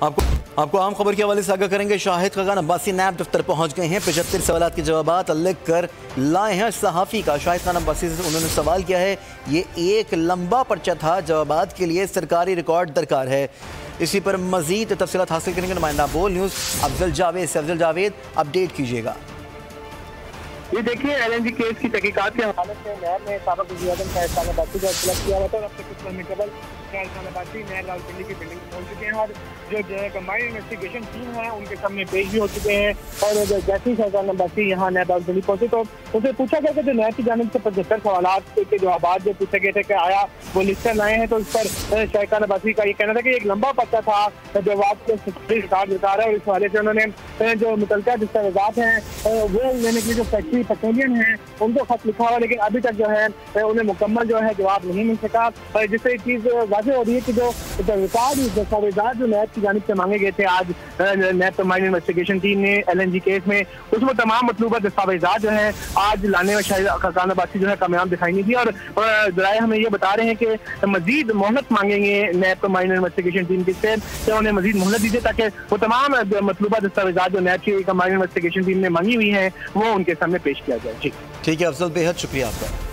आपको आम खबर के हवाले से आगाह करेंगे। शाहिद खकान अब्बासी नैब दफ्तर पहुंच गए हैं। 75 सवाल के जवाब लिख कर लाए हैं सहाफ़ी का। शाहिद खान अब्बासी से उन्होंने सवाल किया है, ये एक लंबा पर्चा था, जवाब के लिए सरकारी रिकॉर्ड दरकार है। इसी पर मजीद तफसीलात हासिल करेंगे नुमाइंदा बोल न्यूज़ अफजल जावेद से। अफजल जावेद, अपडेट कीजिएगा। ये देखिए, LNG केस की तहकीकात के हवाले से नैब ने साबिक़ वज़ीर-ए-आज़म शाहिद खान अब्बासी का इत्तला किया हुआ था। अब से कुछ समय कबल शाहिद खान अब्बासी नैब रावलपिंडी की बिल्डिंग में पहुंच चुके हैं और जो कंबाइंड इन्वेस्टिगेशन टीम है उनके सामने पेश भी हो चुके हैं। और जैसे ही शाहिद खान अब्बासी यहाँ नैब रावलपिंडी पहुंचे तो उनसे पूछा गया कि जो नैब की जानिब से 75 सवाल के जवाब जो पूछे गए थे कि आया वो लिस्ट कर लाए हैं, तो इस पर शाहिद खान अब्बासी का ये कहना था कि एक लंबा पर्चा था, जवाब के रिकॉर्ड दरकार है। और इस हवाले से उन्होंने जो मुतल्लिका दस्तावेज़ात हैं वो लेने के लिए जो फैक्ट्री पेट्रोलियम है उनको खत लिखा हुआ, लेकिन अभी तक जो है उन्हें मुकम्मल जो है जवाब नहीं मिल सका। जिससे एक चीज़ वाज़ेह हो रही है कि जो रिकॉर्ड दस्तावेज़ात जो नैब की जानिब से मांगे गए थे आज नैब कंबाइंड इन्वेस्टिगेशन टीम ने LNG केस में, उसमें तमाम मतलूबा दस्तावेज़ात जो है आज लाने में शाहिद खकान अब्बासी जो है कामयाब दिखाई नहीं दी। और जराए हमें ये बता रहे हैं कि मजीद मोहलत मांगेंगे नैब कंबाइंड इन्वेस्टिगेशन टीम से, उन्हें मजीद मोहलत दीजिए ताकि वो तमाम मतलूबा दस्तावेज़ात जो नैब की कंबाइंड इन्वेस्टिगेशन टीम ने मांगी हुई है वो उनके सामने पेश किया जाए। जी ठीक है अफजल, बेहद शुक्रिया आपका।